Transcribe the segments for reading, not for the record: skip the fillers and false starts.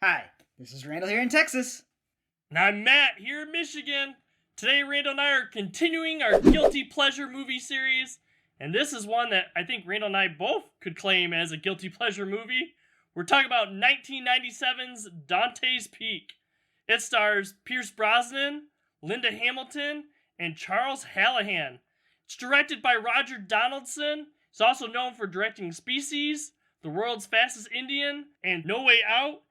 Hi, this is Randall here in Texas. And I'm Matt here in Michigan. Today, Randall and I are continuing our Guilty Pleasure movie series, and this is one that I think Randall and I both could claim as a Guilty Pleasure movie. We're talking about 1997's Dante's Peak. It stars Pierce Brosnan, Linda Hamilton, and Charles Hallahan. It's directed by Roger Donaldson. He's also known for directing Species, The World's Fastest Indian, and No Way Out.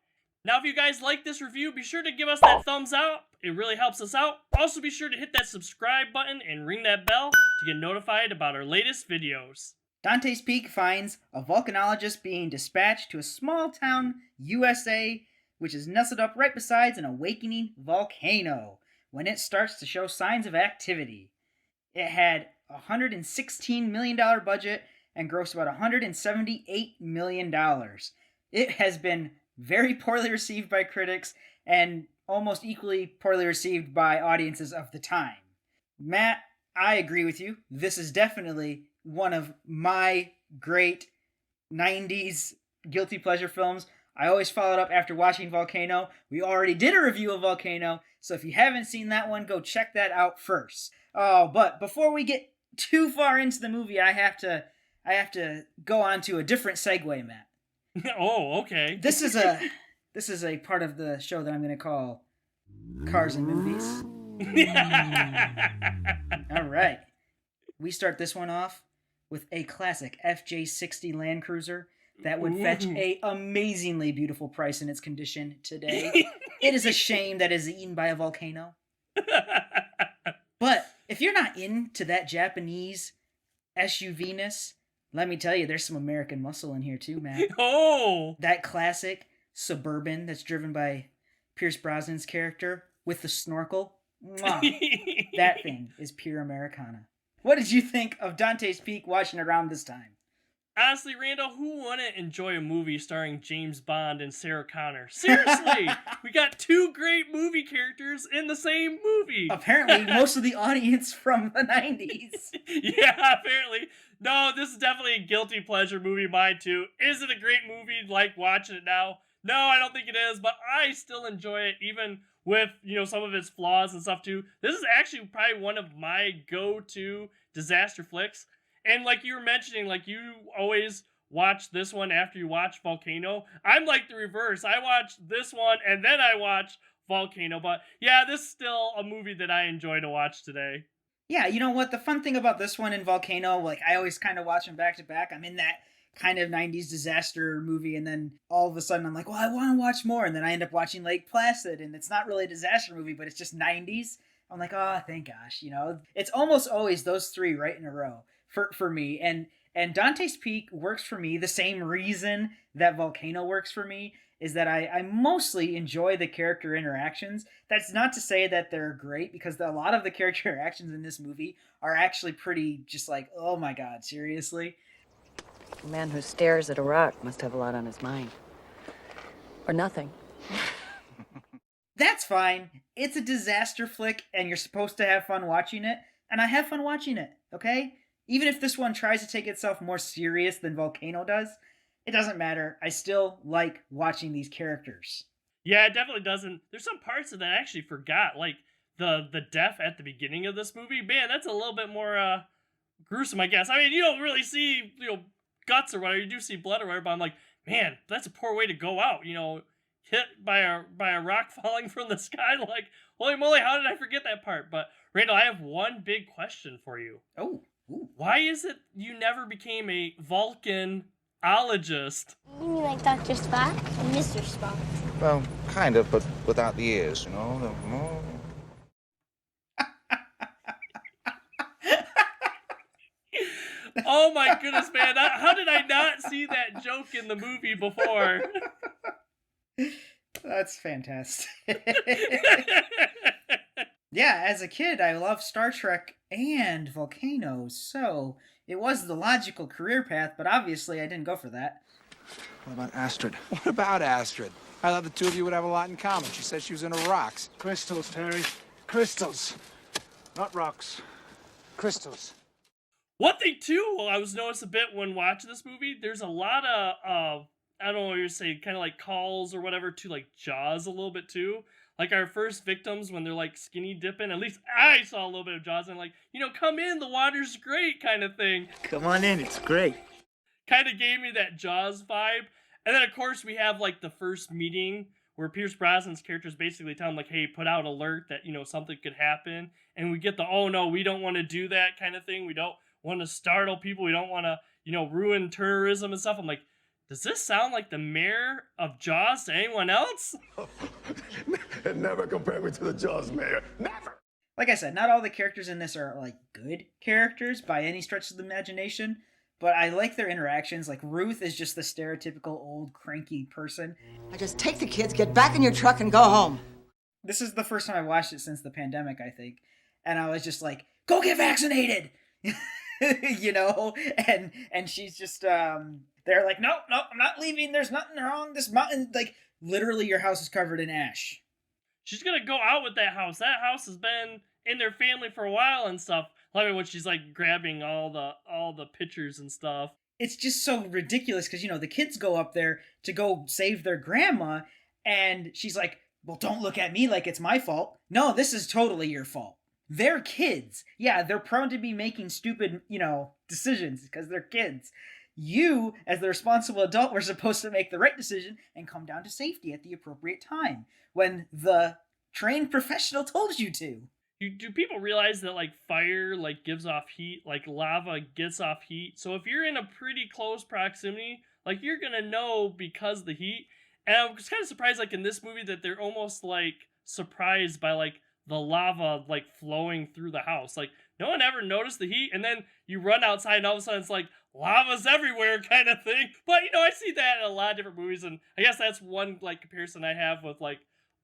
Now, if you guys like this review, be sure to give us that thumbs up. It really helps us out. Also, be sure to hit that subscribe button and ring that bell to get notified about our latest videos. Dante's Peak finds a volcanologist being dispatched to a small town, USA, which is nestled up right beside an awakening volcano when it starts to show signs of activity. It had a $116 million budget and grossed about $178 million. It has been very poorly received by critics and almost equally poorly received by audiences of the time. Matt, I agree with you. This is definitely one of my great 90s guilty pleasure films. I always followed up after watching Volcano. We already did a review of Volcano, so if you haven't seen that one, go check that out first. Oh, but before we get too far into the movie, I have to go on to a different segue, Matt. Oh, okay. This is a part of the show that I'm going to call Cars and Movies. All right. We start this one off with a classic FJ60 Land Cruiser that would fetch a amazingly beautiful price in its condition today. It is a shame that it is eaten by a volcano. But if you're not into that Japanese SUV-ness, let me tell you, there's some American muscle in here too, Matt. Oh! That classic Suburban that's driven by Pierce Brosnan's character with the snorkel. Mwah. That thing is pure Americana. What did you think of Dante's Peak watching around this time? Honestly, Randall, who wouldn't enjoy a movie starring James Bond and Sarah Connor? Seriously! We got two great movie characters in the same movie! Apparently, most of the audience from the 90s. Yeah, apparently. No, this is definitely a guilty pleasure movie of mine, too. Is it a great movie, like watching it now? No, I don't think it is, but I still enjoy it, even with, some of its flaws and stuff, too. This is actually probably one of my go-to disaster flicks. And like you were mentioning, like you always watch this one after you watch Volcano. I'm like the reverse. I watch this one and then I watch Volcano. But yeah, this is still a movie that I enjoy to watch today. Yeah, you know what? The fun thing about this one and Volcano, like I always kind of watch them back to back. I'm in that kind of 90s disaster movie, and then all of a sudden I'm like, well, I want to watch more. And then I end up watching Lake Placid, and it's not really a disaster movie, but it's just 90s. I'm like, oh, thank gosh. It's almost always those three right in a row for me. And Dante's Peak works for me. The same reason that Volcano works for me is that I mostly enjoy the character interactions. That's not to say that they're great, because a lot of the character interactions in this movie are actually pretty just like, oh my God, seriously? A man who stares at a rock must have a lot on his mind. Or nothing. That's fine. It's a disaster flick, and you're supposed to have fun watching it, and I have fun watching it, okay? Even if this one tries to take itself more serious than Volcano does, it doesn't matter. I still like watching these characters. Yeah, it definitely doesn't. There's some parts that I actually forgot, like the death at the beginning of this movie. Man, that's a little bit more gruesome, I guess. I mean, you don't really see guts or whatever. You do see blood or whatever, but I'm like, man, that's a poor way to go out. Hit by a rock falling from the sky. Like, holy moly, how did I forget that part? But Randall, I have one big question for you. Oh. Ooh. Why is it you never became a volcanologist? You mean like Dr. Spock and Mr. Spock? Well, kind of, but without the ears, Oh my goodness, man. How did I not see that joke in the movie before? That's fantastic. Yeah, as a kid, I loved Star Trek and Volcano, so it was the logical career path, but obviously I didn't go for that. What about Astrid? What about Astrid? I thought the two of you would have a lot in common. She said she was into rocks. Crystals, Terry. Crystals. Not rocks. Crystals. One thing, too, I was noticing a bit when watching this movie, there's a lot of I don't know what you say, kind of like calls or whatever to like Jaws a little bit too. Like our first victims when they're like skinny dipping, at least I saw a little bit of Jaws and like, come in, the water's great kind of thing. Come on in, it's great. Kind of gave me that Jaws vibe. And then of course we have like the first meeting where Pierce Brosnan's characters basically tell him like, hey, put out alert that, something could happen. And we get the, oh no, we don't want to do that kind of thing. We don't want to startle people. We don't want to, ruin tourism and stuff. I'm like, does this sound like the mayor of Jaws to anyone else? Never compare me to the Jaws mayor. Never! Like I said, not all the characters in this are, like, good characters by any stretch of the imagination, but I like their interactions. Like, Ruth is just the stereotypical old cranky person. I just take the kids, get back in your truck, and go home. This is the first time I watched it since the pandemic, I think, and I was just like, go get vaccinated! And she's just, they're like, no, I'm not leaving. There's nothing wrong. This mountain, like, literally your house is covered in ash. She's gonna go out with that house. That house has been in their family for a while and stuff. Like when she's like grabbing all the pictures and stuff. It's just so ridiculous because, the kids go up there to go save their grandma, and she's like, well, don't look at me like it's my fault. No, this is totally your fault. They're kids. Yeah, they're prone to be making stupid, decisions because they're kids. You, as the responsible adult, were supposed to make the right decision and come down to safety at the appropriate time when the trained professional told you to. Do people realize that like fire like gives off heat, like lava gets off heat? So if you're in a pretty close proximity, like you're gonna know because of the heat. And I was kind of surprised, like in this movie, that they're almost like surprised by like the lava like flowing through the house. Like no one ever noticed the heat, and then you run outside and all of a sudden it's like lava's everywhere kind of thing. But I see that in a lot of different movies, and I guess that's one like comparison I have with like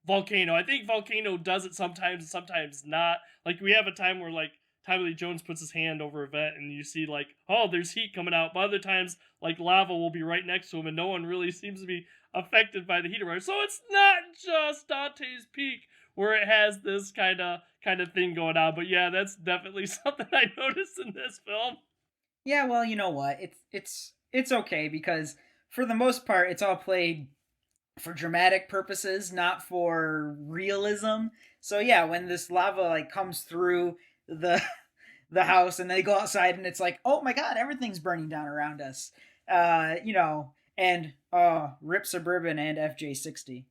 Volcano. I think Volcano does it sometimes and sometimes not. Like we have a time where like Tommy Lee Jones puts his hand over a vent and you see like, oh, there's heat coming out. But other times like lava will be right next to him and no one really seems to be affected by the heat around. So it's not just Dante's Peak where it has this kind of thing going on. But yeah, that's definitely something I noticed in this film. Yeah, well, you know what? It's okay because for the most part it's all played for dramatic purposes, not for realism. So yeah, when this lava like comes through the house and they go outside and it's like, oh my god, everything's burning down around us. And rip Suburban and FJ60.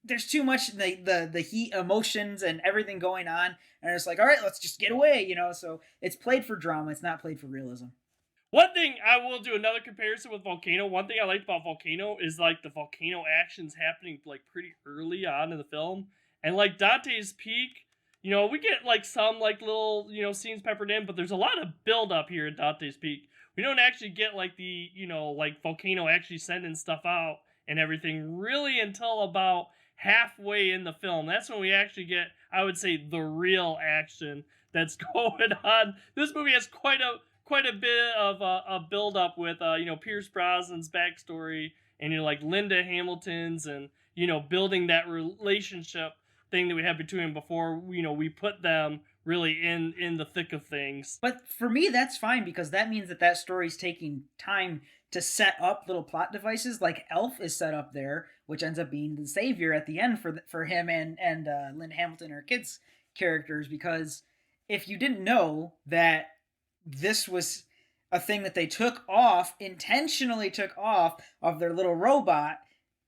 There's too much the heat, emotions, and everything going on, and it's like, all right, let's just get away, So it's played for drama. It's not played for realism. One thing I will do another comparison with Volcano. One thing I liked about Volcano is like the volcano action's happening like pretty early on in the film, and like Dante's Peak, we get like some like little scenes peppered in, but there's a lot of build up here in Dante's Peak. We don't actually get like the like Volcano actually sending stuff out and everything really until about halfway in the film. That's when we actually get, I would say, the real action that's going on. This movie has quite a bit of a build up with Pierce Brosnan's backstory and like Linda Hamilton's and building that relationship thing that we had between them before we put them really in the thick of things. But for me that's fine because that means that story's taking time to set up little plot devices. Like Elf is set up there, which ends up being the savior at the end for him and Linda Hamilton, her kids' characters, because if you didn't know that this was a thing that they intentionally took off of their little robot,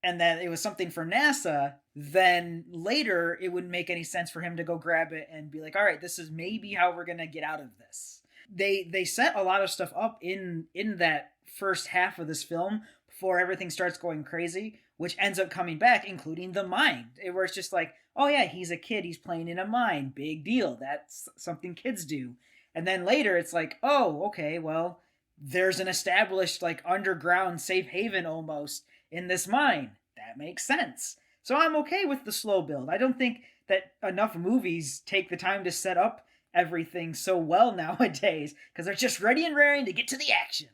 and that it was something for NASA, then later it wouldn't make any sense for him to go grab it and be like, all right, this is maybe how we're going to get out of this. They set a lot of stuff up in that first half of this film before everything starts going crazy, which ends up coming back, including the mine. Where it's just like, oh yeah, he's a kid, he's playing in a mine, big deal. That's something kids do. And then later it's like, oh, okay, well, there's an established like underground safe haven almost in this mine. That makes sense. So I'm okay with the slow build. I don't think that enough movies take the time to set up everything so well nowadays because they're just ready and raring to get to the action.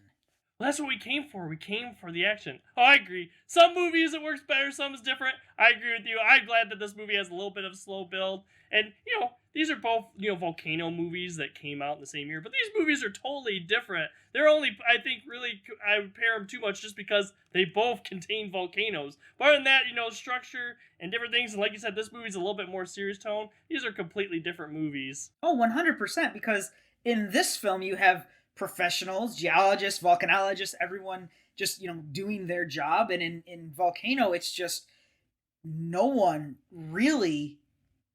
Well, that's what we came for. We came for the action. Oh, I agree. Some movies it works better, some is different. I agree with you. I'm glad that this movie has a little bit of a slow build. And, these are both, Volcano movies that came out in the same year. But these movies are totally different. They're only, I think, really, I would pair them too much just because they both contain volcanoes. But other than that, structure and different things. And like you said, this movie's a little bit more serious tone. These are completely different movies. Oh, 100%. Because in this film, you have professionals, geologists, volcanologists, everyone just, doing their job. And in Volcano, it's just no one really,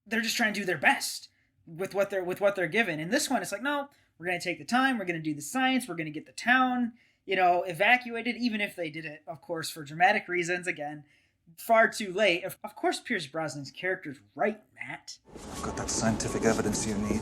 they're just trying to do their best with what they're given. In this one, it's like, no, we're going to take the time, we're going to do the science, we're going to get the town, evacuated, even if they did it, of course, for dramatic reasons, again, far too late. Of course, Pierce Brosnan's character's right, Matt. I've got that scientific evidence you need.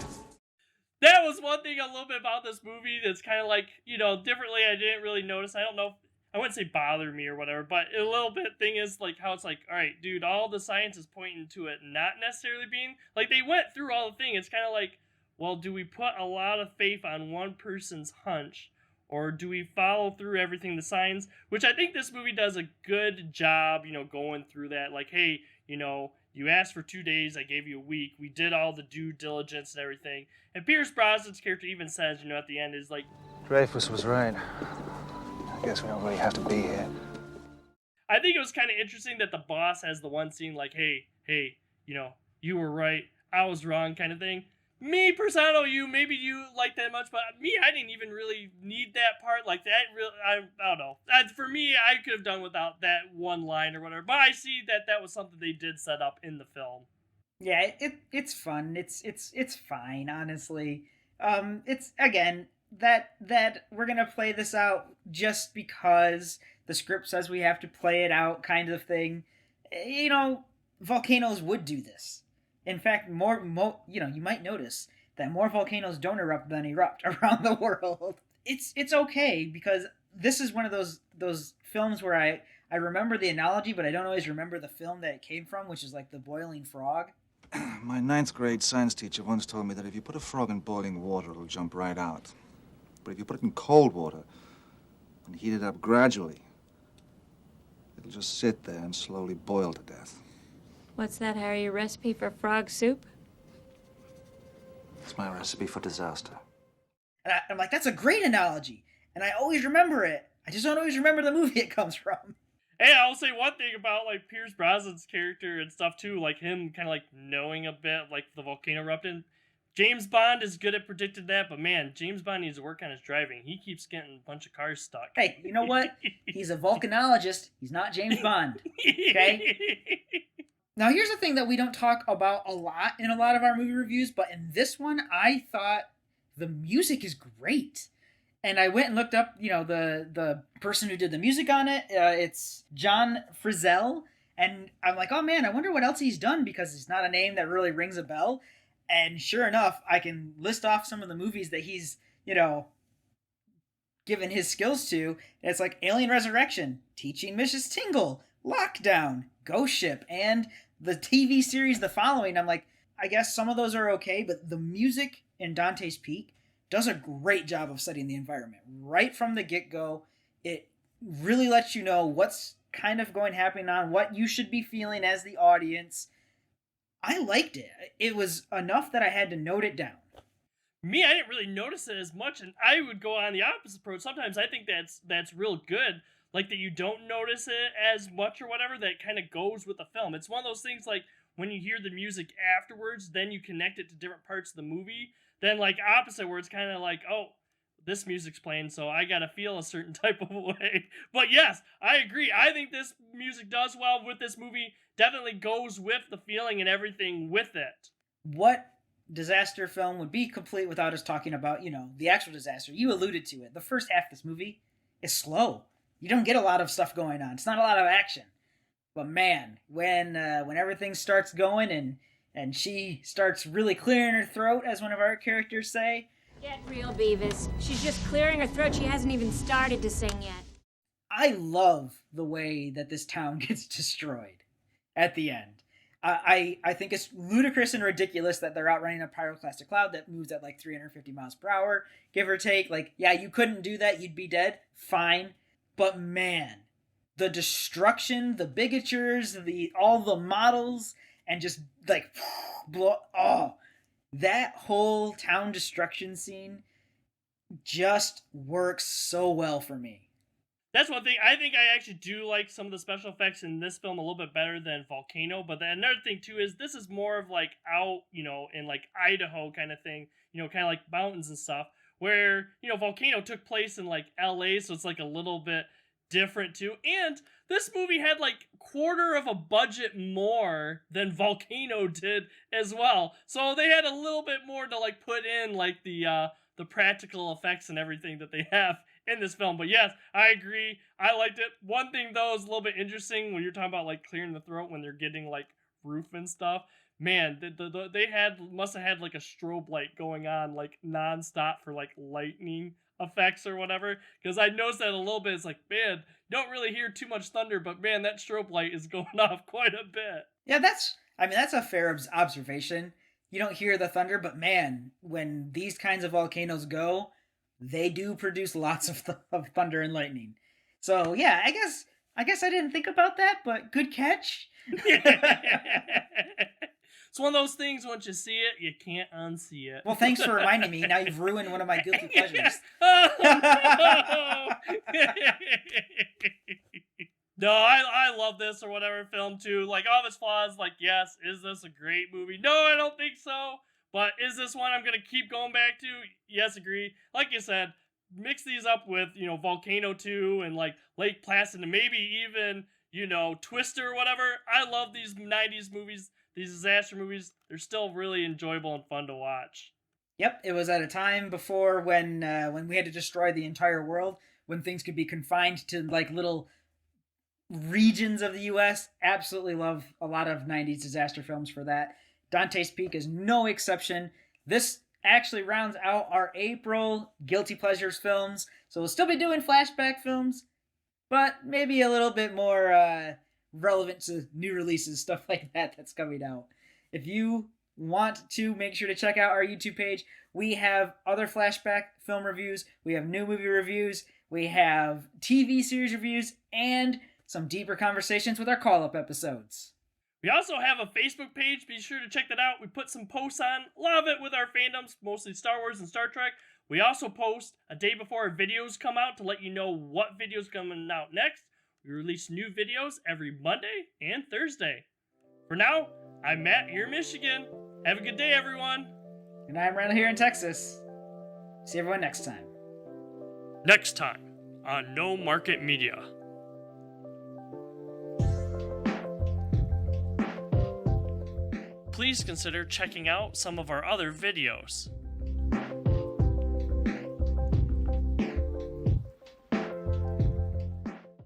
That was one thing a little bit about this movie that's kind of like, differently I didn't really notice. I don't know, I wouldn't say bother me or whatever, but a little bit thing is like how it's like, all right, dude, all the science is pointing to it not necessarily being, like they went through all the thing. It's kind of like, well, do we put a lot of faith on one person's hunch or do we follow through everything the signs, which I think this movie does a good job, going through that. Like, hey, you asked for 2 days, I gave you a week. We did all the due diligence and everything. And Pierce Brosnan's character even says, at the end is like, Dreyfus was right. I guess we don't really have to be here. I think it was kind of interesting that the boss has the one scene like, hey, you were right, I was wrong kind of thing. Me, personally, I don't know you, maybe you like that much, but me, I didn't even really need that part. Like that, I don't know. For me, I could have done without that one line or whatever. But I see that was something they did set up in the film. Yeah, it's fun. It's fine, honestly. It's again that we're gonna play this out just because the script says we have to play it out, kind of thing. Volcanoes would do this. In fact, you might notice that more volcanoes don't erupt than erupt around the world. It's okay because this is one of those films where I remember the analogy, but I don't always remember the film that it came from, which is like the boiling frog. My 9th grade science teacher once told me that if you put a frog in boiling water, it'll jump right out. But if you put it in cold water and heat it up gradually, it'll just sit there and slowly boil to death. What's that, Harry? A recipe for frog soup? It's my recipe for disaster. And I'm like, that's a great analogy. And I always remember it. I just don't always remember the movie it comes from. Hey, I'll say one thing about, like, Pierce Brosnan's character and stuff, too. Like, him kind of, like, knowing a bit, like, the volcano erupting. James Bond is good at predicting that, but, man, James Bond needs to work on his driving. He keeps getting a bunch of cars stuck. Hey, you know what? He's a volcanologist. He's not James Bond. Okay? Now, here's the thing that we don't talk about a lot in a lot of our movie reviews, but in this one, I thought the music is great. And I went and looked up, the person who did the music on it. It's John Frizzell. And I'm like, oh, man, I wonder what else he's done because it's not a name that really rings a bell. And sure enough, I can list off some of the movies that he's, given his skills to. And it's like Alien Resurrection, Teaching Mrs. Tingle, Lockdown, Ghost Ship, and the TV series The Following. I'm like, I guess some of those are okay, but the music in Dante's Peak does a great job of setting the environment. Right from the get-go, it really lets you know what's kind of going to happen on, what you should be feeling as the audience. I liked it. It was enough that I had to note it down. Me, I didn't really notice it as much, and I would go on the opposite approach. Sometimes I think that's real good. Like that you don't notice it as much or whatever, that kind of goes with the film. It's one of those things like when you hear the music afterwards, then you connect it to different parts of the movie. Then like opposite where it's kind of like, oh, this music's playing, so I gotta feel a certain type of way. But yes, I agree. I think this music does well with this movie. Definitely goes with the feeling and everything with it. What disaster film would be complete without us talking about, the actual disaster? You alluded to it. The first half of this movie is slow. You don't get a lot of stuff going on. It's not a lot of action. But man, when everything starts going and she starts really clearing her throat, as one of our characters say. Get real, Beavis. She's just clearing her throat. She hasn't even started to sing yet. I love the way that this town gets destroyed at the end. I think it's ludicrous and ridiculous that they're outrunning a pyroclastic cloud that moves at like 350 miles per hour, give or take. Like, yeah, you couldn't do that. You'd be dead. Fine. But man, the destruction, the bigatures, all the models, and just like that whole town destruction scene just works so well for me. That's one thing. I think I actually do like some of the special effects in this film a little bit better than Volcano. But then another thing too is this is more of like out, in like Idaho kind of thing, kind of like mountains and stuff. Where, Volcano took place in like LA, so it's like a little bit different too. And this movie had like quarter of a budget more than Volcano did as well. So they had a little bit more to like put in like the practical effects and everything that they have in this film. But yes, I agree. I liked it. One thing though is a little bit interesting when you're talking about like clearing the throat when they're getting like roof and stuff. Man, they must have had like a strobe light going on like nonstop for like lightning effects or whatever. Because I noticed that a little bit. It's like, man, you don't really hear too much thunder, but man, that strobe light is going off quite a bit. Yeah, that's a fair observation. You don't hear the thunder, but man, when these kinds of volcanoes go, they do produce lots of thunder and lightning. So yeah, I guess I didn't think about that, but good catch. It's one of those things, once you see it, you can't unsee it. Well, thanks for reminding me. Now you've ruined one of my guilty pleasures. No, I love this or whatever film too. Like, all of its flaws, like, yes, is this a great movie? No, I don't think so. But is this one I'm going to keep going back to? Yes, agree. Like you said, mix these up with, Volcano 2 and, like, Lake Placid and maybe even, Twister or whatever. I love these 90s movies, these disaster movies. They're still really enjoyable and fun to watch. Yep, it was at a time before when we had to destroy the entire world, when things could be confined to, like, little regions of the U.S. Absolutely love a lot of 90s disaster films for that. Dante's Peak is no exception. This actually rounds out our April Guilty Pleasures films. So we'll still be doing flashback films, but maybe a little bit more relevant to new releases, stuff like that that's coming out. If you want to, make sure to check out our YouTube page. We have other flashback film reviews. We have new movie reviews. We have TV series reviews and some deeper conversations with our call-up episodes. We also have a Facebook page. Be sure to check that out. We put some posts on. A lot of it with our fandoms, mostly Star Wars and Star Trek. We also post a day before our videos come out to let you know what videos coming out next. We release new videos every Monday and Thursday. For now, I'm Matt here in Michigan. Have a good day, everyone. And I'm Randall here in Texas. See everyone next time. Next time on No Market Media. Please consider checking out some of our other videos.